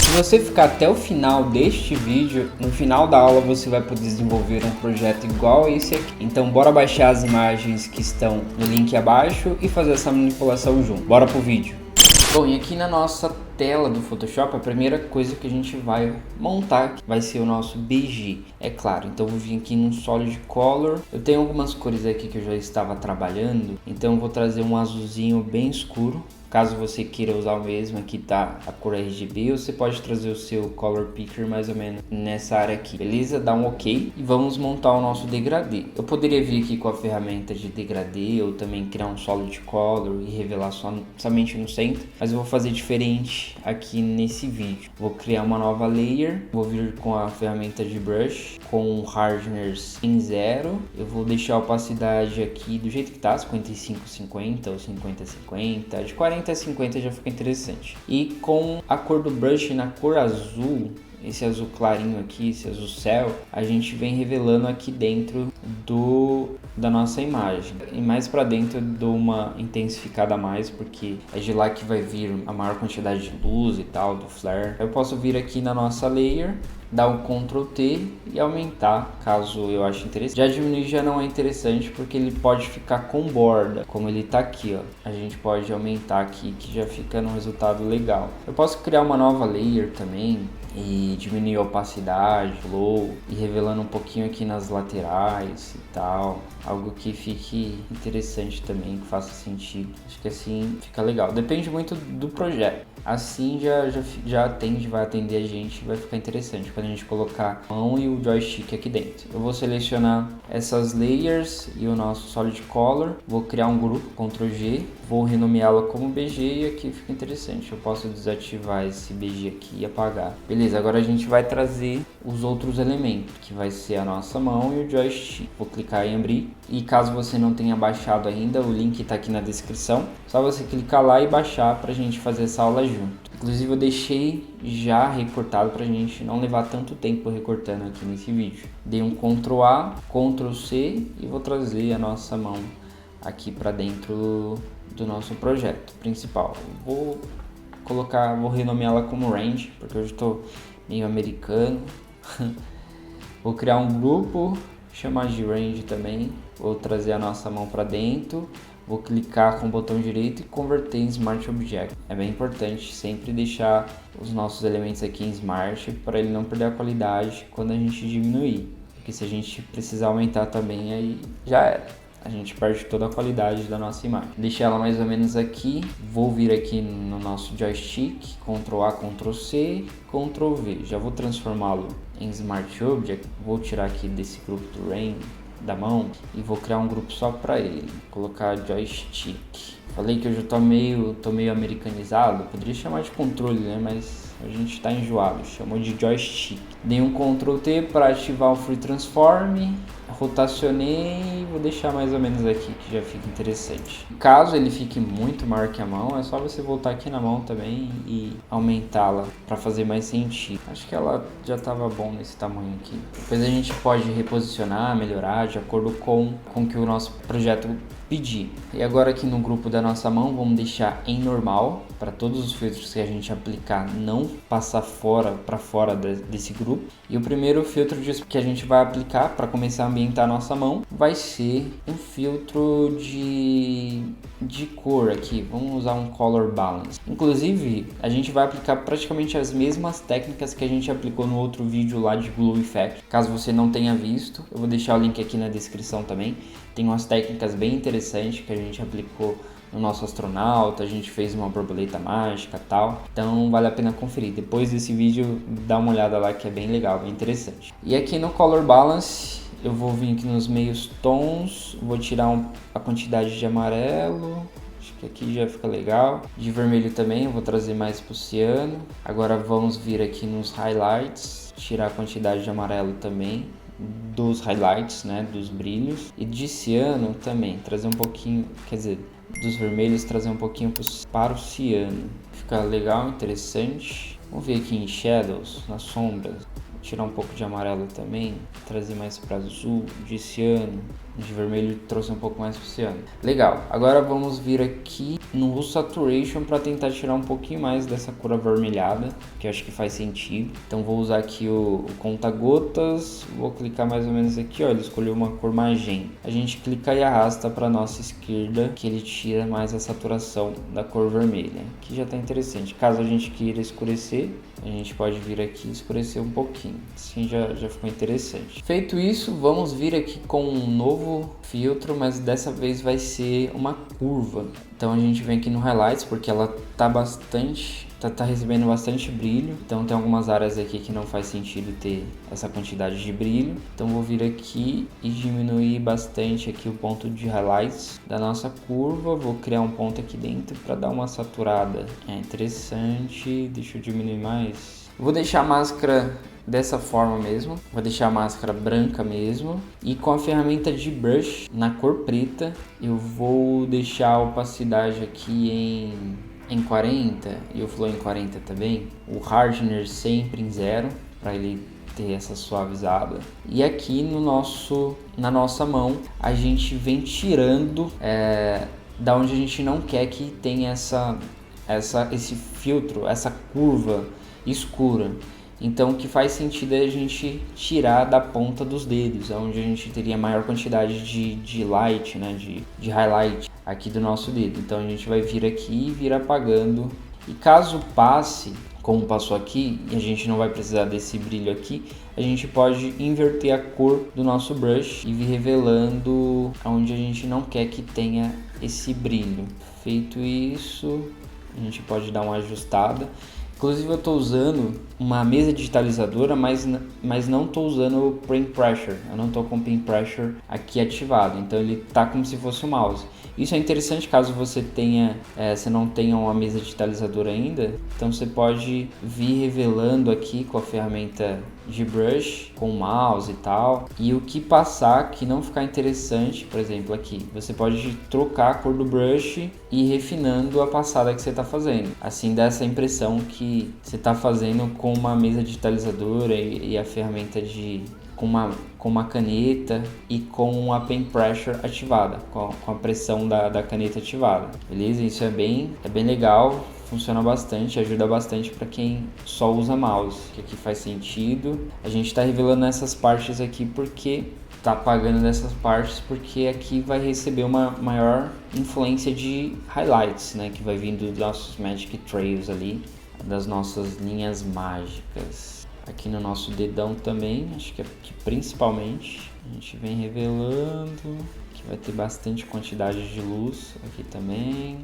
Se você ficar até o final deste vídeo, no final da aula você vai poder desenvolver um projeto igual a esse aqui. Então bora baixar as imagens que estão no link abaixo e fazer essa manipulação junto. Bora pro vídeo. Bom, e aqui na nossa tela do Photoshop, a primeira coisa que a gente vai montar vai ser o nosso BG, é claro. Então eu vou vir aqui no Solid Color. Eu tenho algumas cores aqui que eu já estava trabalhando, então eu vou trazer um azulzinho bem escuro. Caso você queira usar o mesmo, aqui tá a cor RGB, você pode trazer o seu Color Picker mais ou menos nessa área aqui, beleza? Dá um OK e vamos montar o nosso degradê. Eu poderia vir aqui com a ferramenta de degradê ou também criar um Solid Color e revelar somente no centro, mas eu vou fazer diferente aqui nesse vídeo. Vou criar uma nova layer, vou vir com a ferramenta de Brush, com Hardness em 0, eu vou deixar a opacidade aqui do jeito que tá, 55-50 ou 50-50, de 40 a 50 já fica interessante. E com a cor do brush na cor azul, esse azul clarinho aqui, esse azul céu, a gente vem revelando aqui dentro da nossa imagem. E mais para dentro eu dou uma intensificada a mais, porque é de lá que vai vir a maior quantidade de luz e tal, do flare. Eu posso vir aqui na nossa layer, dar um Ctrl T e aumentar, caso eu ache interessante. Já diminuir já não é interessante, porque ele pode ficar com borda, como ele tá aqui, ó. A gente pode aumentar aqui, que já fica num resultado legal. Eu posso criar uma nova layer também e diminuir a opacidade, flow, e revelando um pouquinho aqui nas laterais e tal, algo que fique interessante também, que faça sentido. Acho que assim fica legal, depende muito do projeto. Assim vai atender a gente, vai ficar interessante quando a gente colocar a mão e o joystick aqui dentro. Eu vou selecionar essas layers e o nosso Solid Color, vou criar um grupo, Ctrl G, vou renomeá-la como BG e aqui fica interessante. Eu posso desativar esse BG aqui e apagar. Beleza, agora a gente vai trazer os outros elementos, que vai ser a nossa mão e o joystick. Vou clicar em abrir e caso você não tenha baixado ainda, o link está aqui na descrição. Só você clicar lá e baixar para a gente fazer essa aula junto. Inclusive eu deixei já recortado para a gente não levar tanto tempo recortando aqui nesse vídeo. Dei um Ctrl A, Ctrl C e vou trazer a nossa mão aqui para dentro do nosso projeto principal. Vou renomeá-la como Range, porque hoje estou meio americano. Vou criar um grupo, chamar de Range também. Vou trazer a nossa mão para dentro. Vou clicar com o botão direito e converter em Smart Object. É bem importante sempre deixar os nossos elementos aqui em Smart para ele não perder a qualidade quando a gente diminuir. Porque se a gente precisar aumentar também, aí já era. A gente perde toda a qualidade da nossa imagem. Deixei ela mais ou menos aqui. Vou vir aqui no nosso joystick, Ctrl A, Ctrl C, Ctrl V. Já vou transformá-lo em Smart Object. Vou tirar aqui desse grupo do Rain da mão e vou criar um grupo só para ele. Colocar joystick. Falei que eu já tô meio americanizado. Poderia chamar de controle, né? Mas a gente está enjoado. Chamou de joystick. Dei um Ctrl T para ativar o Free Transform. Rotacionei e vou deixar mais ou menos aqui, que já fica interessante. Caso ele fique muito maior que a mão, é só você voltar aqui na mão também e aumentá-la para fazer mais sentido. Acho que ela já estava bom nesse tamanho aqui. Depois a gente pode reposicionar, melhorar de acordo com o que o nosso projeto pedir. E agora aqui no grupo da nossa mão, vamos deixar em normal, para todos os filtros que a gente aplicar não passar para fora desse grupo. E o primeiro filtro que a gente vai aplicar para começar a ambientar a nossa mão vai ser um filtro de cor aqui. Vamos usar um Color Balance. Inclusive, a gente vai aplicar praticamente as mesmas técnicas que a gente aplicou no outro vídeo lá de Glow Effect. Caso você não tenha visto, eu vou deixar o link aqui na descrição também. Tem umas técnicas bem interessantes que a gente aplicou no nosso astronauta, a gente fez uma borboleta mágica e tal, então vale a pena conferir. Depois desse vídeo, dá uma olhada lá que é bem legal, bem interessante. E aqui no Color Balance, eu vou vir aqui nos meios tons, vou tirar a quantidade de amarelo, acho que aqui já fica legal. De vermelho também, eu vou trazer mais pro ciano. Agora vamos vir aqui nos highlights, tirar a quantidade de amarelo também dos highlights, né, dos brilhos, e de ciano também, trazer um pouquinho, quer dizer, dos vermelhos trazer um pouquinho para o ciano, fica legal, interessante. Vamos ver aqui em shadows, nas sombras, tirar um pouco de amarelo também, trazer mais para azul, de ciano, de vermelho trouxe um pouco mais pro ciano. Legal, agora vamos vir aqui no Hue Saturation para tentar tirar um pouquinho mais dessa cor avermelhada, que eu acho que faz sentido. Então vou usar aqui o conta-gotas, vou clicar mais ou menos aqui, ó, ele escolheu uma cor magenta. A gente clica e arrasta para nossa esquerda, que ele tira mais a saturação da cor vermelha, que já tá interessante. Caso a gente queira escurecer, a gente pode vir aqui e escurecer um pouquinho, assim já ficou interessante. Feito isso, vamos vir aqui com um novo filtro, mas dessa vez vai ser uma curva. Então a gente vem aqui no Highlights, porque ela tá recebendo bastante brilho, então tem algumas áreas aqui que não faz sentido ter essa quantidade de brilho. Então vou vir aqui e diminuir bastante aqui o ponto de highlights da nossa curva. Vou criar um ponto aqui dentro para dar uma saturada. É interessante, deixa eu diminuir mais. Vou deixar a máscara dessa forma mesmo, vou deixar a máscara branca mesmo, e com a ferramenta de brush na cor preta eu vou deixar a opacidade aqui em 40 e o flow em 40 também, o hardness sempre em 0 para ele ter essa suavizada. E aqui na nossa mão a gente vem tirando da onde a gente não quer que tenha esse filtro, essa curva escura. Então o que faz sentido é a gente tirar da ponta dos dedos, onde a gente teria maior quantidade de light, né, de highlight aqui do nosso dedo. Então a gente vai vir aqui e vir apagando. E caso passe, como passou aqui, e a gente não vai precisar desse brilho aqui, a gente pode inverter a cor do nosso brush e vir revelando onde a gente não quer que tenha esse brilho. Feito isso, a gente pode dar uma ajustada. Inclusive eu estou usando uma mesa digitalizadora, mas não estou usando o Pen Pressure. Eu não estou com o Pen Pressure aqui ativado, então ele está como se fosse o mouse. Isso é interessante caso você não tenha uma mesa digitalizadora ainda. Então você pode vir revelando aqui com a ferramenta de brush, com o mouse e tal. E o que passar que não ficar interessante, por exemplo aqui, você pode trocar a cor do brush e ir refinando a passada que você está fazendo. Assim dá essa impressão que você está fazendo com uma mesa digitalizadora e a ferramenta com uma caneta e com a Pen Pressure ativada, com a pressão da caneta ativada, beleza? Isso é bem legal, funciona bastante, ajuda bastante para quem só usa mouse, que aqui faz sentido. A gente está revelando essas partes aqui porque tá apagando dessas partes porque aqui vai receber uma maior influência de highlights, né, que vai vindo dos nossos Magic Trails ali, das nossas linhas mágicas. Aqui no nosso dedão também, acho que aqui principalmente, a gente vem revelando, que vai ter bastante quantidade de luz aqui também.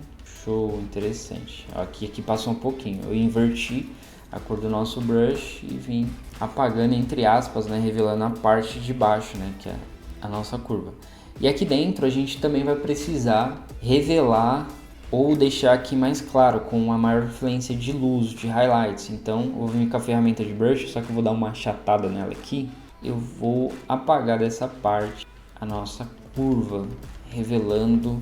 Show, interessante. Aqui passou um pouquinho, eu inverti a cor do nosso brush e vim apagando entre aspas, né, revelando a parte de baixo, né, que é a nossa curva. E aqui dentro a gente também vai precisar revelar ou deixar aqui mais claro, com uma maior influência de luz, de highlights. Então eu vou vir com a ferramenta de brush, só que eu vou dar uma achatada nela aqui. Eu vou apagar dessa parte a nossa curva, revelando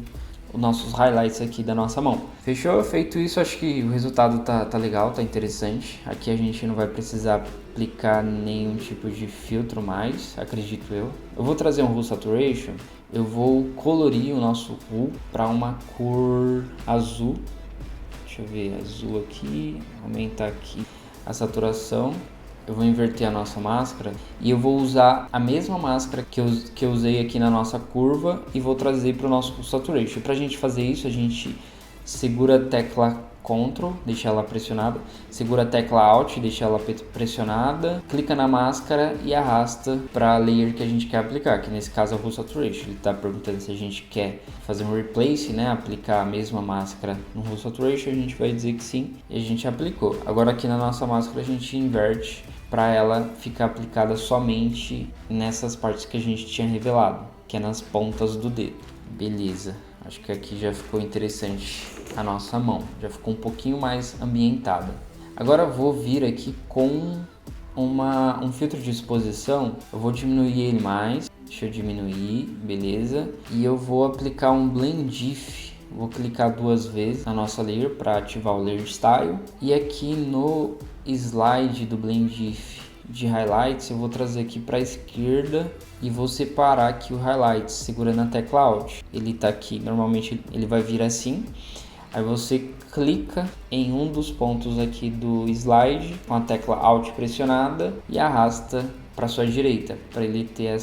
os nossos highlights aqui da nossa mão. Fechou? Feito isso, acho que o resultado tá legal, tá interessante. Aqui a gente não vai precisar aplicar nenhum tipo de filtro mais, acredito eu. Eu vou trazer um Hue Saturation. Eu vou colorir o nosso Hue para uma cor azul. Deixa eu ver, azul aqui, aumentar aqui a saturação. Eu vou inverter a nossa máscara e eu vou usar a mesma máscara que eu usei aqui na nossa curva e vou trazer para o nosso Hue Saturation. Para a gente fazer isso, a gente segura a tecla Ctrl, deixa ela pressionada, segura a tecla Alt, deixa ela pressionada, clica na máscara e arrasta para a layer que a gente quer aplicar, que nesse caso é o Hue Saturation. Ele está perguntando se a gente quer fazer um replace, né, aplicar a mesma máscara no Hue Saturation, a gente vai dizer que sim e a gente aplicou. Agora aqui na nossa máscara a gente inverte para ela ficar aplicada somente nessas partes que a gente tinha revelado, que é nas pontas do dedo. Beleza, acho que aqui já ficou interessante a nossa mão, já ficou um pouquinho mais ambientada. Agora eu vou vir aqui com um filtro de exposição, eu vou diminuir ele mais, deixa eu diminuir, beleza, e eu vou aplicar um Blend If. Vou clicar 2 vezes na nossa layer para ativar o Layer Style, e aqui no slide do Blend If de highlights, eu vou trazer aqui para a esquerda e vou separar aqui o highlights segurando a tecla Alt. Ele tá aqui, normalmente ele vai vir assim. Aí você clica em um dos pontos aqui do slide com a tecla Alt pressionada e arrasta para sua direita, para ele ter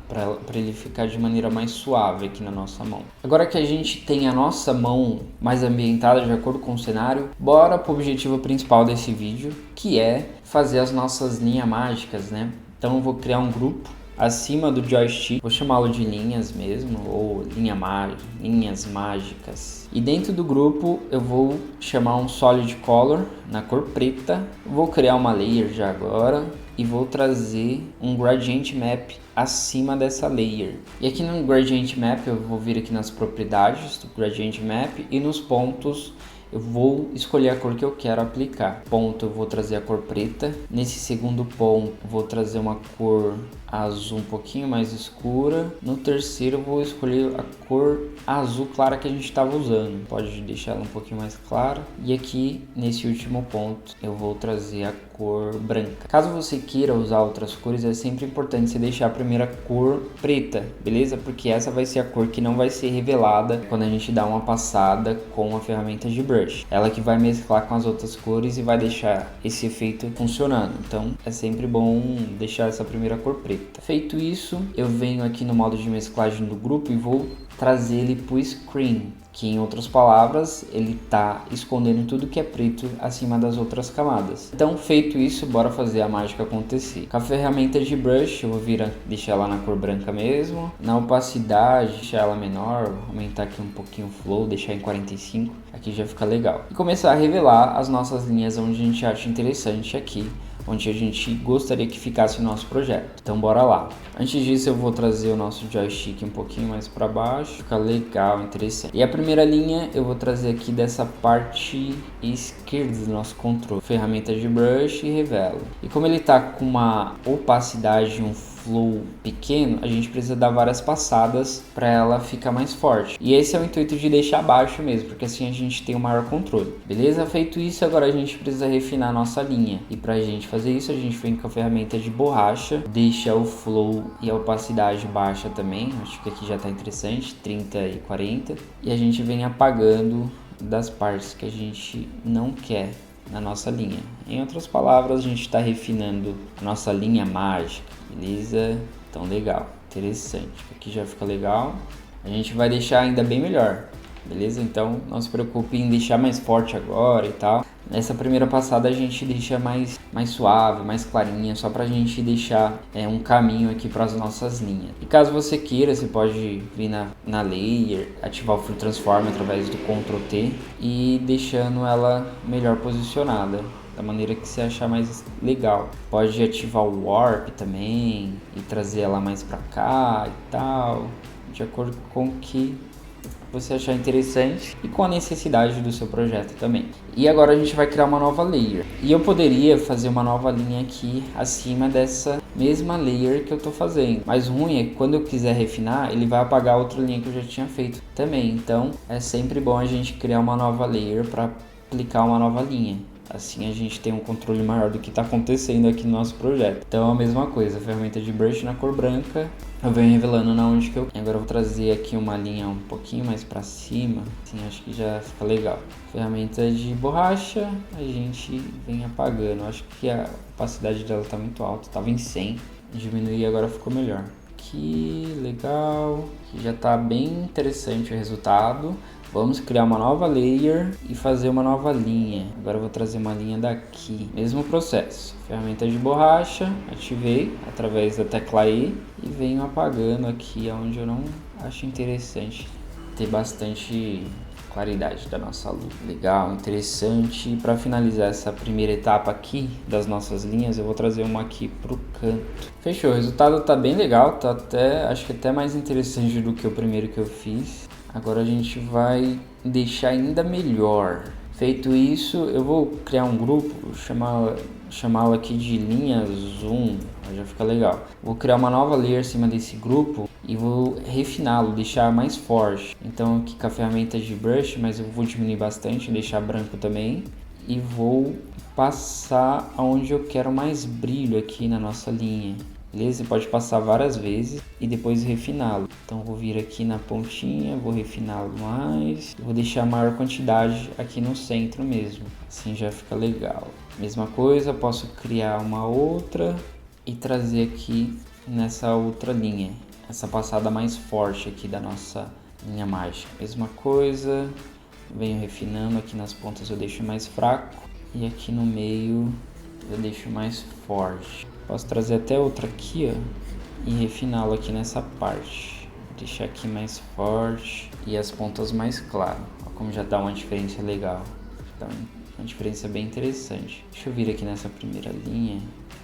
para ele ficar de maneira mais suave aqui na nossa mão. Agora que a gente tem a nossa mão mais ambientada de acordo com o cenário, bora para o objetivo principal desse vídeo, que é fazer as nossas linhas mágicas, né? Então eu vou criar um grupo acima do joystick, vou chamá-lo de linhas mesmo, ou linhas mágicas. E dentro do grupo eu vou chamar um solid color na cor preta, vou criar uma layer já agora e vou trazer um gradient map acima dessa layer. E aqui no gradient map eu vou vir aqui nas propriedades do gradient map e nos pontos eu vou escolher a cor que eu quero aplicar. Ponto, eu vou trazer a cor preta. Nesse segundo ponto, eu vou trazer uma cor azul um pouquinho mais escura. No terceiro, eu vou escolher a cor azul clara que a gente estava usando. Pode deixar ela um pouquinho mais clara. E aqui, nesse último ponto, eu vou trazer a cor branca. Caso você queira usar outras cores, é sempre importante você deixar a primeira cor preta, beleza? Porque essa vai ser a cor que não vai ser revelada quando a gente dá uma passada com a ferramenta de brush. Ela que vai mesclar com as outras cores e vai deixar esse efeito funcionando. Então é sempre bom deixar essa primeira cor preta. Feito isso, eu venho aqui no modo de mesclagem do grupo e vou trazer ele para o screen, que em outras palavras, ele está escondendo tudo que é preto acima das outras camadas. Então, feito isso, bora fazer a mágica acontecer. Com a ferramenta de brush, eu vou deixar ela na cor branca mesmo. Na opacidade, deixar ela menor, aumentar aqui um pouquinho o flow, deixar em 45, aqui já fica legal. E começar a revelar as nossas linhas onde a gente acha interessante aqui, onde a gente gostaria que ficasse o nosso projeto. Então bora lá. Antes disso eu vou trazer o nosso joystick um pouquinho mais para baixo, fica legal, interessante. E a primeira linha eu vou trazer aqui dessa parte esquerda do nosso controle. Ferramenta de brush e revelo. E como ele tá com uma opacidade, um flow pequeno, a gente precisa dar várias passadas para ela ficar mais forte. E esse é o intuito de deixar baixo mesmo, porque assim a gente tem um maior controle. Beleza? Feito isso, agora a gente precisa refinar a nossa linha. E pra gente fazer isso, a gente vem com a ferramenta de borracha, deixa o flow e a opacidade baixa também. Acho que aqui já tá interessante, 30 e 40. E a gente vem apagando das partes que a gente não quer na nossa linha. Em outras palavras, a gente está refinando a nossa linha mágica, beleza? Então legal, interessante. Aqui já fica legal. A gente vai deixar ainda bem melhor, beleza? Então não se preocupe em deixar mais forte agora e tal. Nessa primeira passada a gente deixa mais suave, mais clarinha, só pra gente deixar um caminho aqui para as nossas linhas. E caso você queira, você pode vir na layer, ativar o Free Transform através do Ctrl T e deixando ela melhor posicionada, da maneira que você achar mais legal. Pode ativar o Warp também e trazer ela mais pra cá e tal, de acordo com o que você achar interessante e com a necessidade do seu projeto também. E agora a gente vai criar uma nova layer. E eu poderia fazer uma nova linha aqui acima dessa mesma layer que eu tô fazendo. Mas o ruim é que quando eu quiser refinar, ele vai apagar outra linha que eu já tinha feito também. Então é sempre bom a gente criar uma nova layer para aplicar uma nova linha. Assim a gente tem um controle maior do que está acontecendo aqui no nosso projeto. Então é a mesma coisa, a ferramenta de brush na cor branca, eu venho revelando na onde que eu quero. Agora eu vou trazer aqui uma linha um pouquinho mais para cima, assim acho que já fica legal. Ferramenta de borracha, a gente vem apagando, acho que a opacidade dela está muito alta, estava em 100, diminuir agora ficou melhor. Aqui, legal, aqui já está bem interessante o resultado. Vamos criar uma nova layer e fazer uma nova linha. Agora eu vou trazer uma linha daqui. Mesmo processo. Ferramenta de borracha, ativei através da tecla E e venho apagando aqui onde eu não acho interessante ter bastante claridade da nossa luz. Legal, interessante. E para finalizar essa primeira etapa aqui das nossas linhas, eu vou trazer uma aqui pro canto. Fechou, o resultado tá bem legal, tá acho que até mais interessante do que o primeiro que eu fiz. Agora a gente vai deixar ainda melhor. Feito isso, eu vou criar um grupo, chamá-lo aqui de linha zoom, já fica legal. Vou criar uma nova layer acima desse grupo e vou refiná-lo, deixar mais forte. Então aqui com a ferramenta de brush, mas eu vou diminuir bastante, deixar branco também. e vou passar aonde eu quero mais brilho aqui na nossa linha. Beleza? Você pode passar várias vezes e depois refiná-lo. Então vou vir aqui na pontinha, vou refiná-lo mais. Vou deixar a maior quantidade aqui no centro mesmo. Assim já fica legal. Mesma coisa, posso criar uma outra e trazer aqui nessa outra linha. Essa passada mais forte aqui da nossa linha mágica. Mesma coisa, venho refinando. Aqui nas pontas eu deixo mais fraco. E aqui no meio eu deixo mais forte. Posso trazer até outra aqui, ó, e refiná-lo aqui nessa parte. Deixar aqui mais forte e as pontas mais claras. Olha como já dá uma diferença legal. Dá uma diferença bem interessante. Deixa eu vir aqui nessa primeira linha,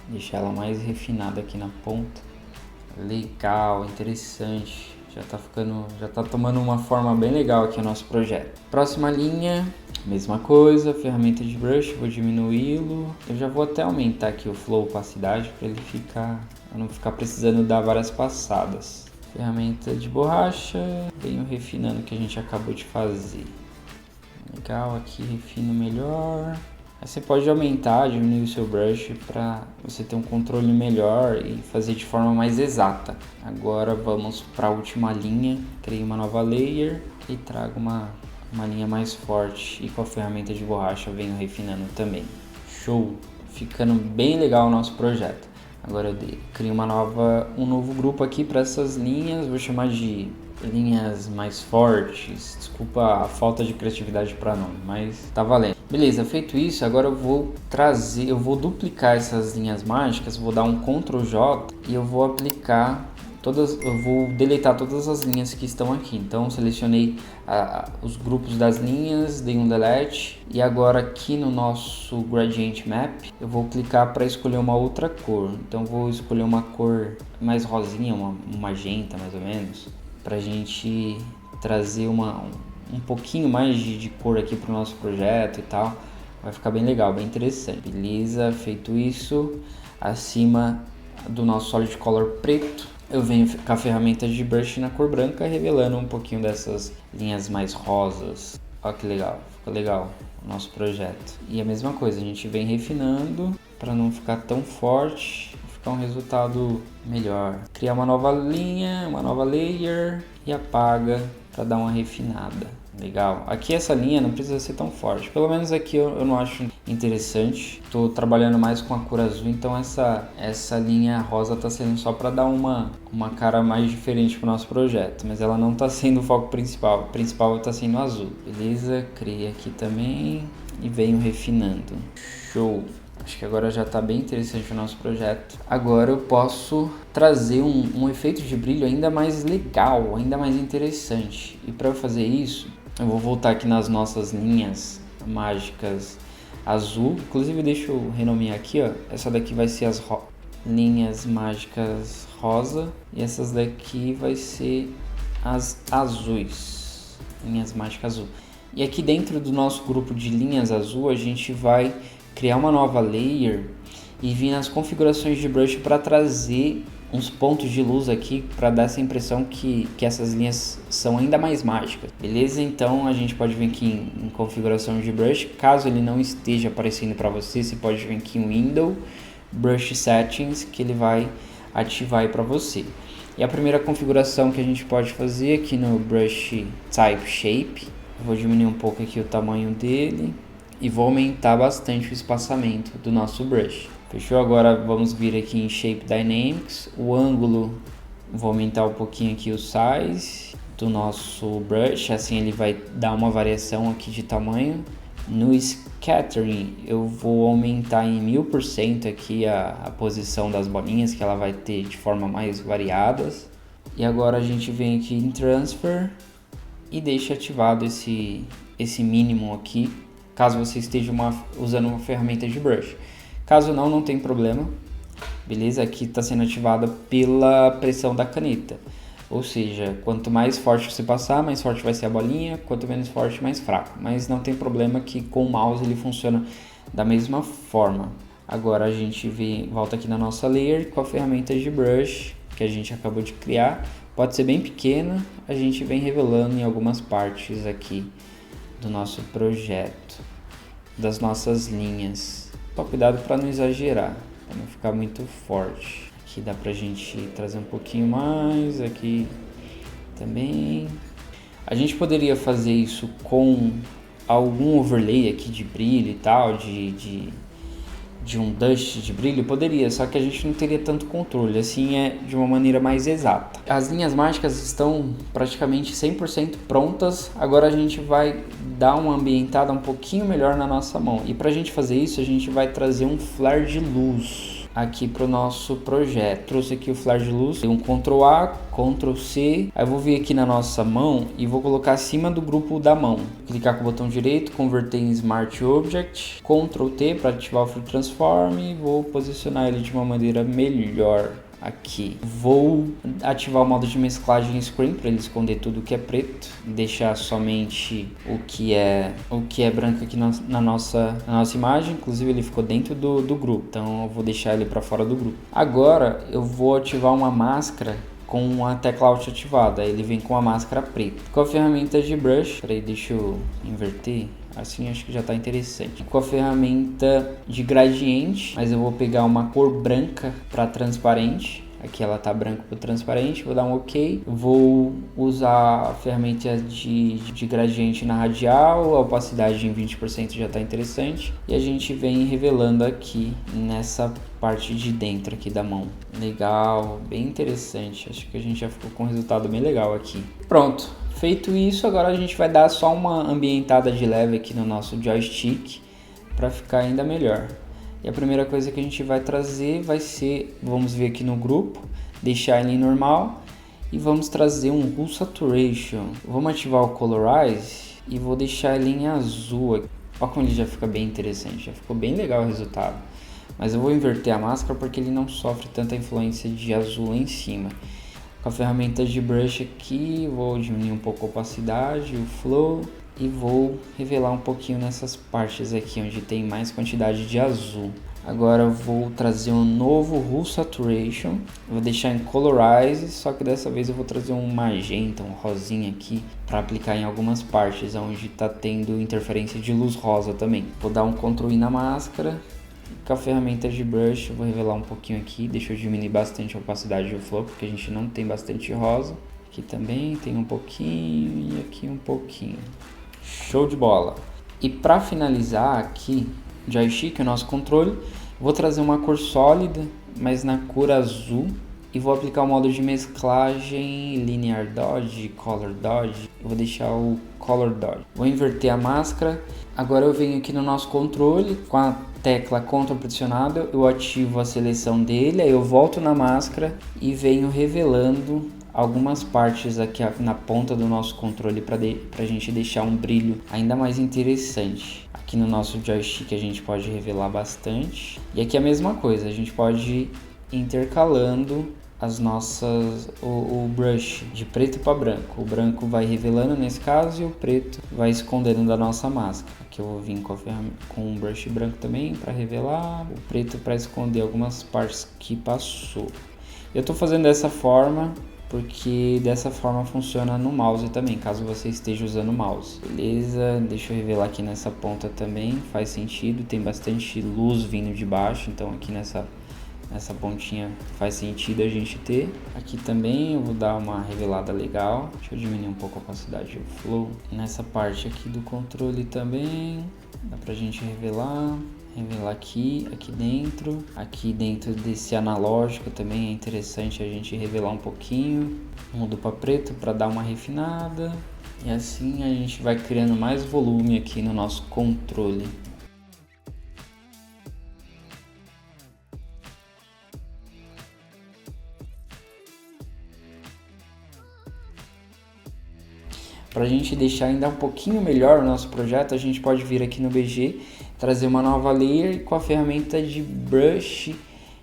deixar ela mais refinada aqui na ponta. Legal, interessante. Já tá tomando uma forma bem legal aqui o nosso projeto. Próxima linha, mesma coisa, ferramenta de brush, vou diminuí-lo. Eu já vou até aumentar aqui o flow, opacidade, para ele não ficar precisando dar várias passadas. Ferramenta de borracha, venho refinando o que a gente acabou de fazer. Legal, aqui refino melhor. Aí você pode aumentar, diminuir o seu brush para você ter um controle melhor e fazer de forma mais exata. Agora vamos para a última linha, criei uma nova layer e trago uma linha mais forte e com a ferramenta de borracha venho refinando também. Show! Ficando bem legal o nosso projeto. Agora eu crio um novo grupo aqui para essas linhas, vou chamar de linhas mais fortes. Desculpa a falta de criatividade para nome, mas tá valendo. Beleza, feito isso, agora eu vou duplicar essas linhas mágicas, vou dar um Ctrl J e eu vou deletar todas as linhas que estão aqui. Então selecionei os grupos das linhas, dei um delete e agora aqui no nosso Gradient Map eu vou clicar para escolher uma outra cor. Então vou escolher uma cor mais rosinha, um magenta mais ou menos, para a gente trazer um pouquinho mais de cor aqui para o nosso projeto e tal. Vai ficar bem legal, bem interessante. Beleza, feito isso, acima do nosso Solid Color preto, eu venho com a ferramenta de brush na cor branca, revelando um pouquinho dessas linhas mais rosas. Olha que legal, ficou legal o nosso projeto. E a mesma coisa, a gente vem refinando para não ficar tão forte, ficar um resultado melhor. Criar uma nova linha, uma nova layer e apaga para dar uma refinada. Legal. Aqui essa linha não precisa ser tão forte. Pelo menos aqui eu não acho interessante. Estou trabalhando mais com a cor azul, então essa linha rosa está sendo só para dar uma cara mais diferente para o nosso projeto. Mas ela não está sendo o foco principal. O principal está sendo azul. Beleza? Criei aqui também e venho refinando. Show! Acho que agora já está bem interessante o nosso projeto. Agora eu posso trazer um efeito de brilho ainda mais legal, ainda mais interessante. E para eu fazer isso, eu vou voltar aqui nas nossas linhas mágicas azul. Inclusive deixa eu renomear aqui, ó. Essa daqui vai ser as linhas mágicas rosa e essas daqui vai ser as azuis. Linhas mágicas azul. E aqui dentro do nosso grupo de linhas azul, a gente vai criar uma nova layer e vir nas configurações de brush para trazer uns pontos de luz aqui para dar essa impressão que essas linhas são ainda mais mágicas, beleza? Então a gente pode vir aqui em configuração de brush, caso ele não esteja aparecendo para você, você pode vir aqui em Window, Brush Settings, que ele vai ativar aí para você. E a primeira configuração que a gente pode fazer aqui no Brush Type Shape, eu vou diminuir um pouco aqui o tamanho dele e vou aumentar bastante o espaçamento do nosso brush. Fechou? Agora vamos vir aqui em Shape Dynamics, o ângulo, vou aumentar um pouquinho aqui o size do nosso brush, assim ele vai dar uma variação aqui de tamanho. No Scattering eu vou aumentar em 1000% aqui a posição das bolinhas, que ela vai ter de forma mais variadas. E agora a gente vem aqui em Transfer e deixa ativado esse mínimo aqui, caso você esteja usando uma ferramenta de brush. Caso não tem problema, beleza? Aqui está sendo ativada pela pressão da caneta, ou seja, quanto mais forte você passar, mais forte vai ser a bolinha, quanto menos forte, mais fraco. Mas não tem problema que com o mouse ele funciona da mesma forma. Agora a gente volta aqui na nossa layer com a ferramenta de brush que a gente acabou de criar. Pode ser bem pequena, a gente vem revelando em algumas partes aqui do nosso projeto. das nossas linhas. Só cuidado para não exagerar, para não ficar muito forte. Aqui dá pra gente trazer um pouquinho mais, aqui também. A gente poderia fazer isso com algum overlay aqui de brilho e tal, de um dust de brilho, poderia, só que a gente não teria tanto controle, assim é de uma maneira mais exata. As linhas mágicas estão praticamente 100% prontas, agora a gente vai dar uma ambientada um pouquinho melhor na nossa mão, e para a gente fazer isso a gente vai trazer um flare de luz aqui para o nosso projeto. Trouxe aqui o flare de luz, um Ctrl A, Ctrl C, aí eu vou vir aqui na nossa mão e vou colocar acima do grupo da mão. Clicar com o botão direito, converter em Smart Object, Ctrl T para ativar o Free Transform e vou posicionar ele de uma maneira melhor. Aqui vou ativar o modo de mesclagem screen para ele esconder tudo que é preto, deixar somente o que é branco aqui na nossa imagem. Inclusive ele ficou dentro do grupo, então eu vou deixar ele para fora do grupo. Agora eu vou ativar uma máscara com a tecla Alt ativada, ele vem com a máscara preta. Com a ferramenta de brush, peraí, deixa eu inverter. Assim acho que já está interessante. Com a ferramenta de gradiente, mas eu vou pegar uma cor branca para transparente. Aqui ela tá branco para transparente, vou dar um OK. Vou usar a ferramenta de gradiente na radial, a opacidade em 20% já está interessante. E a gente vem revelando aqui nessa parte de dentro aqui da mão. Legal, bem interessante. Acho que a gente já ficou com um resultado bem legal aqui. Pronto. Feito isso, agora a gente vai dar só uma ambientada de leve aqui no nosso joystick para ficar ainda melhor. E a primeira coisa que a gente vai trazer vai ser, vamos ver aqui no grupo, deixar ele em normal e vamos trazer um Hue Saturation. Vamos ativar o Colorize e vou deixar ele em azul. Olha como ele já fica bem interessante, já ficou bem legal o resultado. Mas eu vou inverter a máscara porque ele não sofre tanta influência de azul lá em cima. Com a ferramenta de brush aqui, vou diminuir um pouco a opacidade, o flow e vou revelar um pouquinho nessas partes aqui onde tem mais quantidade de azul. Agora eu vou trazer um novo Hue Saturation, vou deixar em Colorize, só que dessa vez eu vou trazer um magenta, um rosinha aqui para aplicar em algumas partes onde está tendo interferência de luz rosa também. Vou dar um Ctrl I na máscara. Com a ferramenta de brush eu vou revelar um pouquinho aqui, deixa eu diminuir bastante a opacidade do flow, porque a gente não tem bastante rosa. Aqui também tem um pouquinho e aqui um pouquinho. Show de bola! E para finalizar aqui, joystick, o nosso controle, vou trazer uma cor sólida, mas na cor azul. E vou aplicar o modo de mesclagem Linear Dodge, Color Dodge. Eu vou deixar o Color Dodge. Vou inverter a máscara. Agora eu venho aqui no nosso controle, com a tecla Ctrl pressionada, eu ativo a seleção dele, aí eu volto na máscara e venho revelando algumas partes aqui na ponta do nosso controle para a gente deixar um brilho ainda mais interessante. Aqui no nosso joystick a gente pode revelar bastante. E aqui a mesma coisa, a gente pode ir intercalando o brush de preto para branco. O branco vai revelando nesse caso e o preto vai escondendo da nossa máscara. Aqui eu vou vir com um brush branco também para revelar, o preto para esconder algumas partes que passou. Eu estou fazendo dessa forma porque dessa forma funciona no mouse também, caso você esteja usando o mouse. Beleza, deixa eu revelar aqui nessa ponta também, faz sentido, tem bastante luz vindo de baixo, então aqui nessa pontinha faz sentido a gente ter. Aqui também eu vou dar uma revelada legal. Deixa eu diminuir um pouco a opacidade do flow. Nessa parte aqui do controle também dá pra gente revelar aqui dentro desse analógico também é interessante a gente revelar um pouquinho. Mudo para preto para dar uma refinada e assim a gente vai criando mais volume aqui no nosso controle. Para a gente deixar ainda um pouquinho melhor o nosso projeto, a gente pode vir aqui no BG, trazer uma nova layer e com a ferramenta de brush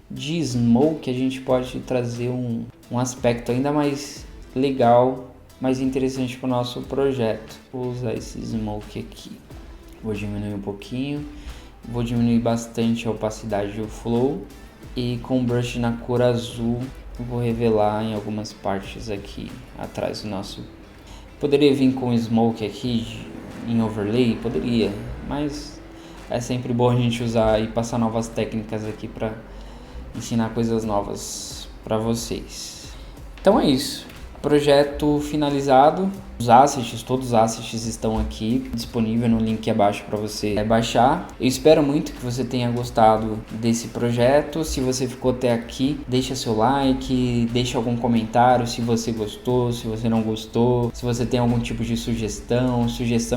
de smoke a gente pode trazer um aspecto ainda mais legal, mais interessante para o nosso projeto. Vou usar esse smoke aqui, vou diminuir um pouquinho, vou diminuir bastante a opacidade do flow e com o brush na cor azul vou revelar em algumas partes aqui atrás do nosso. Poderia vir com smoke aqui em overlay? Poderia, mas é sempre bom a gente usar e passar novas técnicas aqui para ensinar coisas novas para vocês. Então é isso. Projeto finalizado. Todos os assets estão aqui disponíveis no link abaixo para você baixar. Eu espero muito que você tenha gostado desse projeto. Se você ficou até aqui, deixa seu like, deixa algum comentário se você gostou, se você não gostou, se você tem algum tipo de sugestão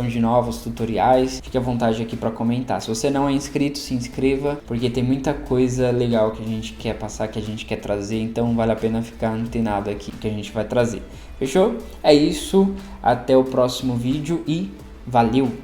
de novos tutoriais, fique à vontade aqui para comentar. Se você não é inscrito, se inscreva, porque tem muita coisa legal que a gente quer passar, que a gente quer trazer, então vale a pena ficar antenado aqui que a gente vai trazer. Fechou? É isso, até o próximo vídeo e valeu!